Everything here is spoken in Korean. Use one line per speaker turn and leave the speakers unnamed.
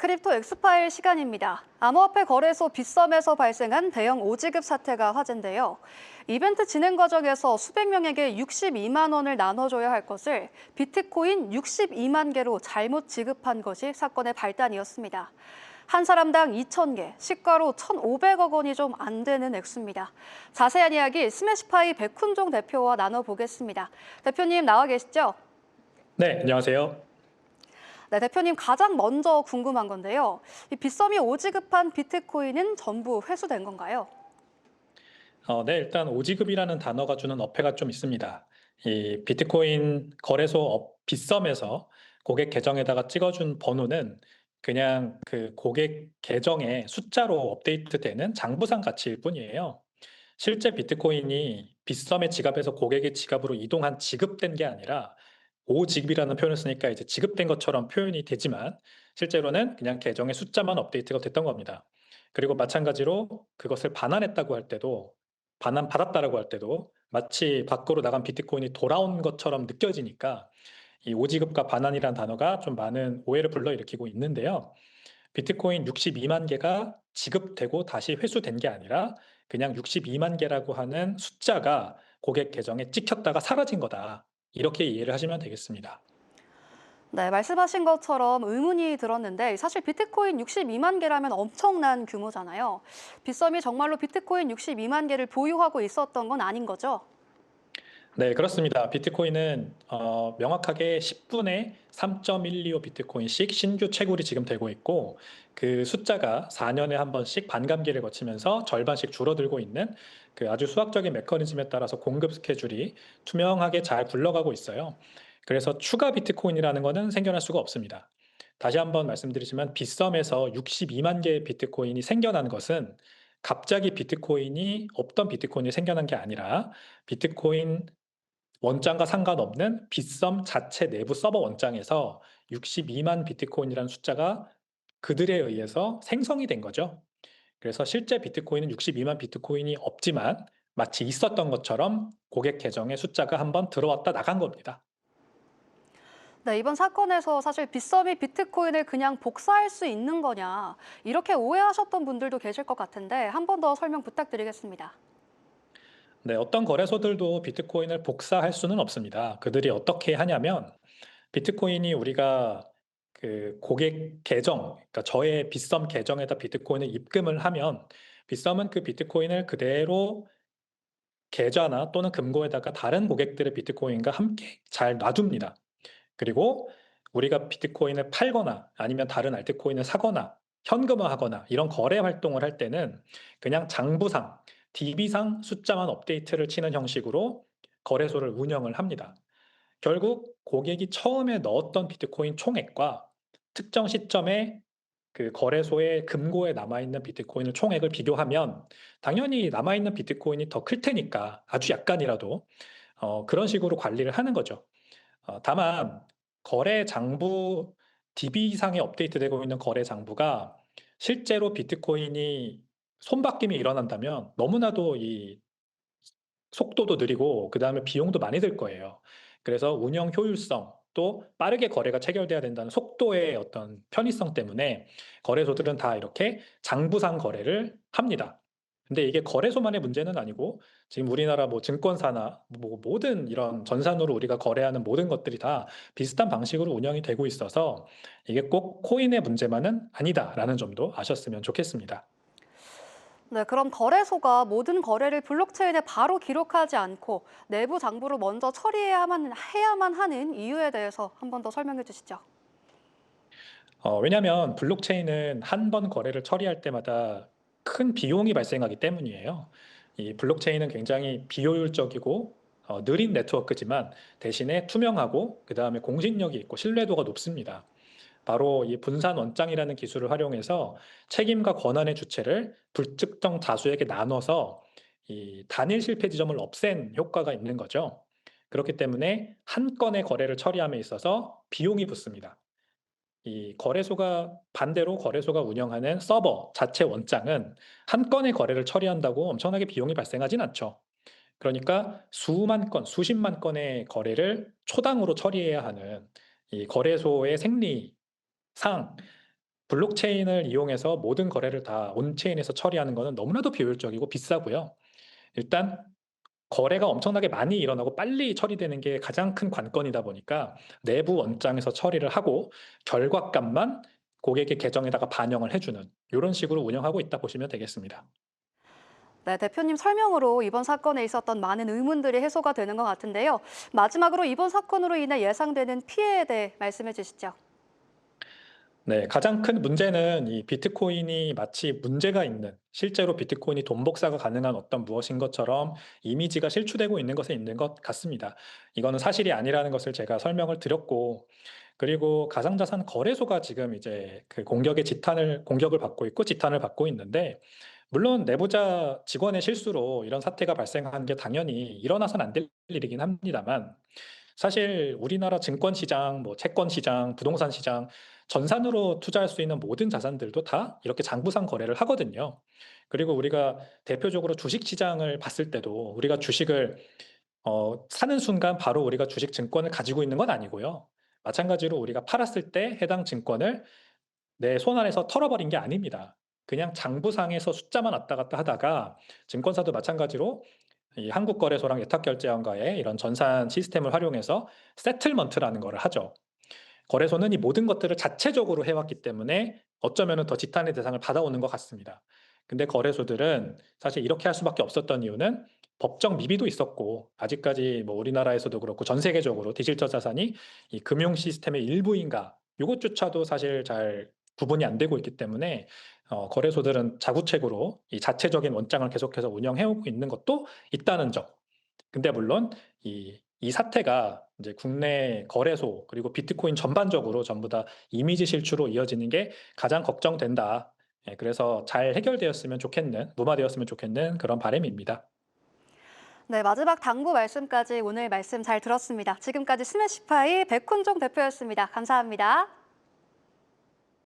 크립토 엑스파일 시간입니다. 암호화폐 거래소 빗썸에서 발생한 대형 오지급 사태가 화제인데요. 이벤트 진행 과정에서 수백 명에게 62만 원을 나눠줘야 할 것을 비트코인 62만 개로 잘못 지급한 것이 사건의 발단이었습니다. 한 사람당 2,000개, 시가로 1,500억 원이 좀 안 되는 액수입니다. 자세한 이야기 스매시파이 백훈종 대표와 나눠보겠습니다. 대표님 나와 계시죠?
네, 안녕하세요.
네, 대표님 가장 먼저 궁금한 건데요. 이 빗썸이 오지급한 비트코인은 전부 회수된 건가요?
네, 일단 오지급이라는 단어가 주는 어폐가 좀 있습니다. 이 비트코인 거래소 빗썸에서 고객 계정에다가 찍어준 번호는 그냥 그 고객 계정의 숫자로 업데이트되는 장부상 가치일 뿐이에요. 실제 비트코인이 빗썸의 지갑에서 고객의 지갑으로 이동한 지급된 게 아니라 오지급이라는 표현을 쓰니까 이제 지급된 것처럼 표현이 되지만 실제로는 그냥 계정의 숫자만 업데이트가 됐던 겁니다. 그리고 마찬가지로 그것을 반환했다고 할 때도 반환받았다라고 할 때도 마치 밖으로 나간 비트코인이 돌아온 것처럼 느껴지니까 이 오지급과 반환이라는 단어가 좀 많은 오해를 불러일으키고 있는데요. 비트코인 62만 개가 지급되고 다시 회수된 게 아니라 그냥 62만 개라고 하는 숫자가 고객 계정에 찍혔다가 사라진 거다. 이렇게 이해를 하시면 되겠습니다.
네, 말씀하신 것처럼 의문이 들었는데 사실 비트코인 62만 개라면 엄청난 규모잖아요. 빗썸이 정말로 비트코인 62만 개를 보유하고 있었던 건 아닌 거죠?
네, 그렇습니다. 비트코인은 명확하게 10분에 3.125 비트코인씩 신규 채굴이 지금 되고 있고 그 숫자가 4년에 한 번씩 반감기를 거치면서 절반씩 줄어들고 있는 그 아주 수학적인 메커니즘에 따라서 공급 스케줄이 투명하게 잘 굴러가고 있어요. 그래서 추가 비트코인이라는 것은 생겨날 수가 없습니다. 다시 한번 말씀드리지만 빗썸에서 62만 개의 비트코인이 생겨난 것은 갑자기 비트코인이 없던 비트코인이 생겨난 게 아니라 비트코인 원장과 상관없는 빗썸 자체 내부 서버 원장에서 62만 비트코인이라는 숫자가 그들에 의해서 생성이 된 거죠. 그래서 실제 비트코인은 62만 비트코인이 없지만 마치 있었던 것처럼 고객 계정에 숫자가 한번 들어왔다 나간 겁니다.
네, 이번 사건에서 사실 빗썸이 비트코인을 그냥 복사할 수 있는 거냐, 이렇게 오해하셨던 분들도 계실 것 같은데 한 번 더 설명 부탁드리겠습니다.
네, 어떤 거래소들도 비트코인을 복사할 수는 없습니다. 그들이 어떻게 하냐면 비트코인이 우리가 그 고객 계정, 그러니까 저의 빗썸 계정에다 비트코인을 입금을 하면 빗썸은 그 비트코인을 그대로 계좌나 또는 금고에다가 다른 고객들의 비트코인과 함께 잘 놔둡니다. 그리고 우리가 비트코인을 팔거나 아니면 다른 알트코인을 사거나 현금화하거나 이런 거래 활동을 할 때는 그냥 장부상, DB상 숫자만 업데이트를 치는 형식으로 거래소를 운영을 합니다. 결국 고객이 처음에 넣었던 비트코인 총액과 특정 시점에 그 거래소의 금고에 남아있는 비트코인을 총액을 비교하면 당연히 남아있는 비트코인이 더 클 테니까 아주 약간이라도 그런 식으로 관리를 하는 거죠. 다만 거래 장부 DB상에 업데이트되고 있는 거래 장부가 실제로 비트코인이 손바뀜이 일어난다면 너무나도 이 속도도 느리고 그다음에 비용도 많이 들 거예요. 그래서 운영 효율성 또 빠르게 거래가 체결돼야 된다는 속도의 어떤 편의성 때문에 거래소들은 다 이렇게 장부상 거래를 합니다. 근데 이게 거래소만의 문제는 아니고 지금 우리나라 뭐 증권사나 뭐 모든 이런 전산으로 우리가 거래하는 모든 것들이 다 비슷한 방식으로 운영이 되고 있어서 이게 꼭 코인의 문제만은 아니다라는 점도 아셨으면 좋겠습니다.
네, 그럼 거래소가 모든 거래를 블록체인에 바로 기록하지 않고 내부 장부로 먼저 해야만 하는 이유에 대해서 한 번 더 설명해 주시죠.
왜냐하면 블록체인은 한 번 거래를 처리할 때마다 큰 비용이 발생하기 때문이에요. 이 블록체인은 굉장히 비효율적이고 느린 네트워크지만 대신에 투명하고 그다음에 공신력이 있고 신뢰도가 높습니다. 바로 이 분산 원장이라는 기술을 활용해서 책임과 권한의 주체를 불특정 다수에게 나눠서 이 단일 실패 지점을 없앤 효과가 있는 거죠. 그렇기 때문에 한 건의 거래를 처리함에 있어서 비용이 붙습니다. 이 거래소가 반대로 거래소가 운영하는 서버 자체 원장은 한 건의 거래를 처리한다고 엄청나게 비용이 발생하진 않죠. 그러니까 수만 건, 수십만 건의 거래를 초당으로 처리해야 하는 이 거래소의 생리상 블록체인을 이용해서 모든 거래를 다 온체인에서 처리하는 거는 너무나도 비효율적이고 비싸고요. 일단 거래가 엄청나게 많이 일어나고 빨리 처리되는 게 가장 큰 관건이다 보니까 내부 원장에서 처리를 하고 결과값만 고객의 계정에다가 반영을 해 주는 요런 식으로 운영하고 있다 보시면 되겠습니다.
네, 대표님 설명으로 이번 사건에 있었던 많은 의문들이 해소가 되는 것 같은데요. 마지막으로 이번 사건으로 인해 예상되는 피해에 대해 말씀해 주시죠.
네. 가장 큰 문제는 이 비트코인이 마치 문제가 있는 실제로 비트코인이 돈 복사가 가능한 어떤 무엇인 것처럼 이미지가 실추되고 있는 것에 있는 것 같습니다. 이거는 사실이 아니라는 것을 제가 설명을 드렸고 그리고 가상자산 거래소가 지금 이제 그 공격을 받고 있고 지탄을 받고 있는데 물론 내부자 직원의 실수로 이런 사태가 발생한 게 당연히 일어나선 안 될 일이긴 합니다만 사실 우리나라 증권 시장, 뭐 채권 시장, 부동산 시장, 전산으로 투자할 수 있는 모든 자산들도 다 이렇게 장부상 거래를 하거든요. 그리고 우리가 대표적으로 주식 시장을 봤을 때도 우리가 주식을 사는 순간 바로 우리가 주식 증권을 가지고 있는 건 아니고요. 마찬가지로 우리가 팔았을 때 해당 증권을 내 손 안에서 털어버린 게 아닙니다. 그냥 장부상에서 숫자만 왔다 갔다 하다가 증권사도 마찬가지로 이 한국거래소랑 예탁결제원과의 이런 전산 시스템을 활용해서 세틀먼트라는 거를 하죠. 거래소는 이 모든 것들을 자체적으로 해왔기 때문에 어쩌면은 더 지탄의 대상을 받아오는 것 같습니다. 근데 거래소들은 사실 이렇게 할 수밖에 없었던 이유는 법적 미비도 있었고 아직까지 뭐 우리나라에서도 그렇고 전 세계적으로 디지털 자산이 이 금융 시스템의 일부인가 요것조차도 사실 잘 구분이 안 되고 있기 때문에 거래소들은 자구책으로 이 자체적인 원장을 계속해서 운영해오고 있는 것도 있다는 점. 근데 물론 이 사태가 이제 국내 거래소 그리고 비트코인 전반적으로 전부 다 이미지 실추로 이어지는 게 가장 걱정된다. 예, 그래서 잘 해결되었으면 좋겠는, 무마되었으면 좋겠는 그런 바람입니다.
네, 마지막 당부 말씀까지 오늘 말씀 잘 들었습니다. 지금까지 스매시파이 백훈종 대표였습니다. 감사합니다.